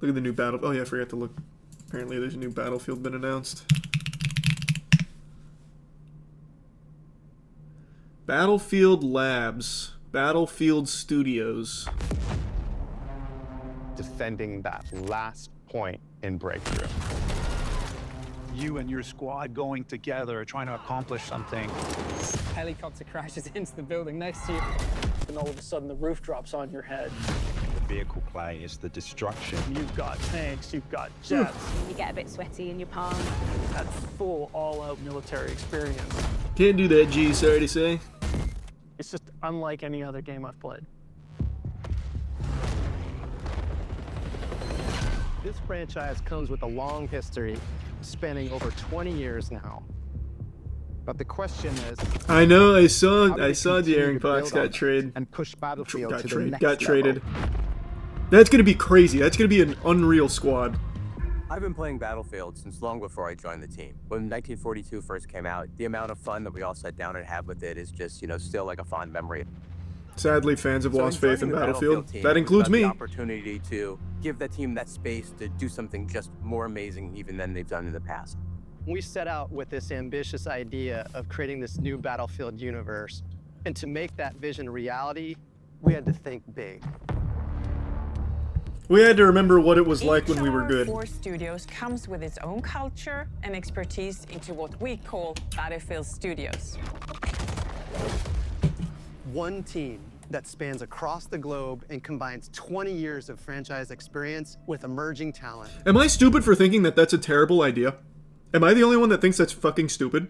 Look at the new battle. Oh yeah, I forgot to look. Apparently there's a new Battlefield been announced. Battlefield Labs. Battlefield Studios. Defending that last point in Breakthrough. You and your squad going together, trying to accomplish something. Helicopter crashes into the building next to you, and all of a sudden the roof drops on your head. The vehicle play is the destruction. You've got tanks, you've got jets. You get a bit sweaty in your palm. That's full, all-out military experience. Can't do that, G, sorry to say. It's just unlike any other game I've played. This franchise comes with a long history, spanning over 20 years now. But the question is, I know, I saw how do we De'Aaron continue to Fox build on got traded. and push Battlefield Got to the next traded. level. That's gonna be crazy. That's gonna be an unreal squad. I've been playing Battlefield since long before I joined the team. When 1942 first came out, the amount of fun that we all sat down and had with it is just, still like a fond memory. Sadly, fans have lost faith in joining the Battlefield. team That was includes about me. The opportunity to give that team that space to do something just more amazing even than they've done in the past. We set out with this ambitious idea of creating this new Battlefield universe. And to make that vision a reality, we had to think big. We had to remember what it was like when we were Each good. of our 4 studios comes with its own culture and expertise into what we call Battlefield Studios. One team that spans across the globe and combines 20 years of franchise experience with emerging talent. Am I stupid for thinking that that's a terrible idea? Am I the only one that thinks that's fucking stupid?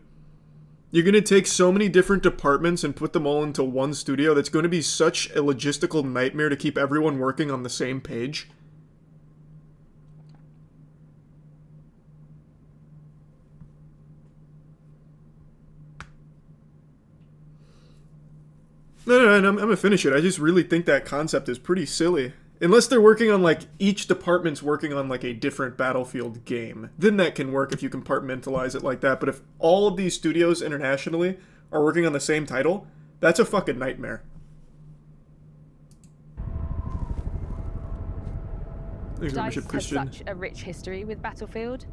You're gonna take so many different departments and put them all into one studio. That's going to be such a logistical nightmare to keep everyone working on the same page. No, I'm gonna finish it. I just really think that concept is pretty silly. Unless they're working on, like, each department's working on, like, a different Battlefield game. Then that can work if you compartmentalize it like that. But if all of these studios internationally are working on the same title, that's a fucking nightmare. Thanks, DICE Membership has Christian. such a rich history with Battlefield.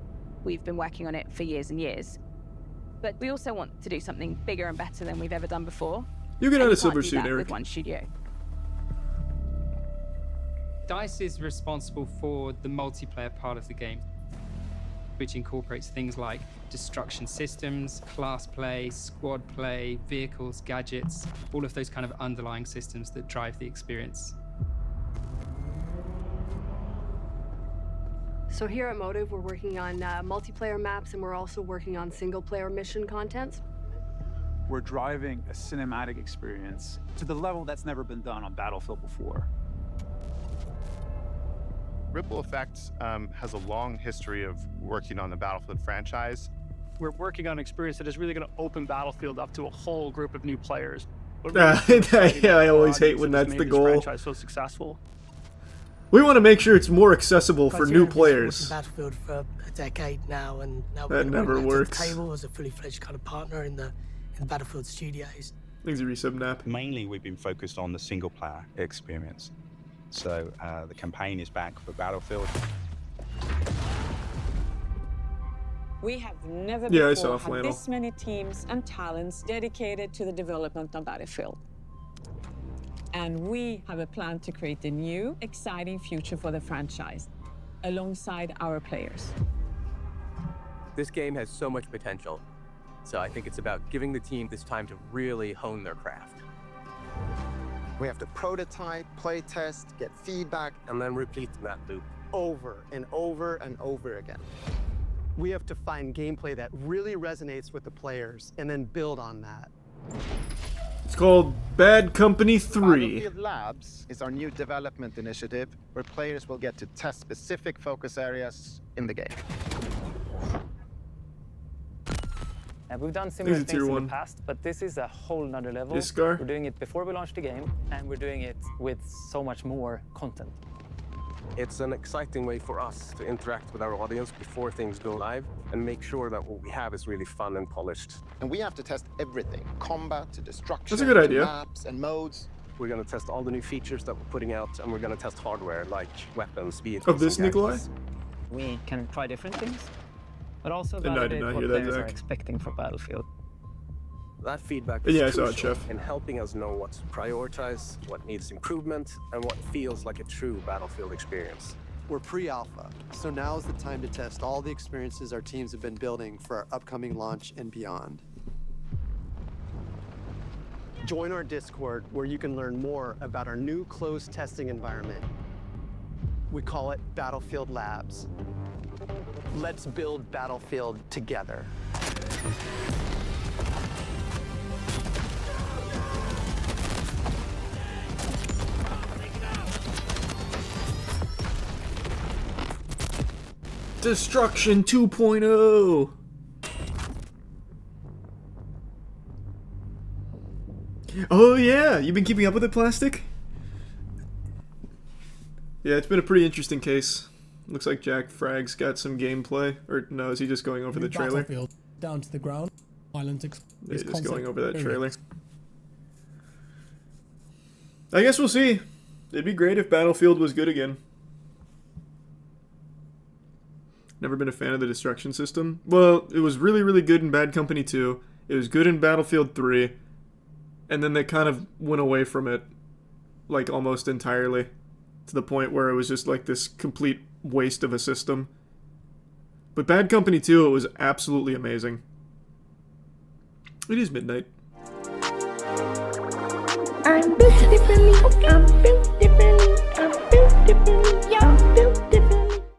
We've been working on it for years and years. But we also want to do something bigger and better than we've ever done before. You get And out you of Silver can't do Suit, that Eric. with one studio. DICE is responsible for the multiplayer part of the game, which incorporates things like destruction systems, class play, squad play, vehicles, gadgets, all of those kind of underlying systems that drive the experience. So here at Motive, we're working on multiplayer maps, and we're also working on single-player mission content. We're driving a cinematic experience to the level that's never been done on Battlefield before. Ripple Effects has a long history of working on the Battlefield franchise. We're working on an experience that is really going to open Battlefield up to a whole group of new players. But Yeah, I always hate when that's the goal. Franchise so successful. We want to make sure it's more accessible for new Criteria has been players. working Battlefield for a decade now, and now That we're never bringing that works. to the table as a fully fledged kind of partner in the Battlefield studios. Thanks, Resubnap. Mainly, we've been focused on the single player experience. So the campaign is back for Battlefield. We have never Yeah, I saw before had Flannel. this many teams and talents dedicated to the development of Battlefield. And we have a plan to create a new, exciting future for the franchise, alongside our players. This game has so much potential, so I think it's about giving the team this time to really hone their craft. We have to prototype, play test, get feedback, And then repeat that loop. Over and over and over again. We have to find gameplay that really resonates with the players and then build on that. It's called Bad Company 3. Battlefield Labs is our new development initiative where players will get to test specific focus areas in the game. We've done similar These are things tier in one. the past, but this is a whole nother level. Iskar? We're doing it before we launch the game, and we're doing it with so much more content. It's an exciting way for us to interact with our audience before things go live and make sure that what we have is really fun and polished. And we have to test everything, combat to destruction, That's a good to idea. maps and modes. We're going to test all the new features that we're putting out, and we're going to test hardware like weapons, vehicles. Of this, and Nikolai? gadgets. We can try different things, but also No, I did validate not what hear that, players are Zach. expecting for Battlefield. That feedback Yeah, I is saw it, crucial Chef. in helping us know what to prioritize, what needs improvement, and what feels like a true Battlefield experience. We're pre-alpha, so now is the time to test all the experiences our teams have been building for our upcoming launch and beyond. Join our Discord where you can learn more about our new closed testing environment. We call it Battlefield Labs. Let's build Battlefield together. Destruction 2.0. Oh yeah, you've been keeping up with it, Plastic? Yeah, it's been a pretty interesting case. Looks like Jack Fragg's got some gameplay. Or no, is he just going over the trailer? Battlefield, down to the ground. Violent Yeah, he's just going over that trailer. I guess we'll see. It'd be great if Battlefield was good again. Never been a fan of the destruction system. Well, it was really, really good in Bad Company 2. It was good in Battlefield 3. And then they kind of went away from it, like, almost entirely. To the point where it was just, like, this complete waste of a system. But Bad Company 2, it was absolutely amazing. It is midnight. I'm built differently, I'm built differently, I'm built differently, yeah.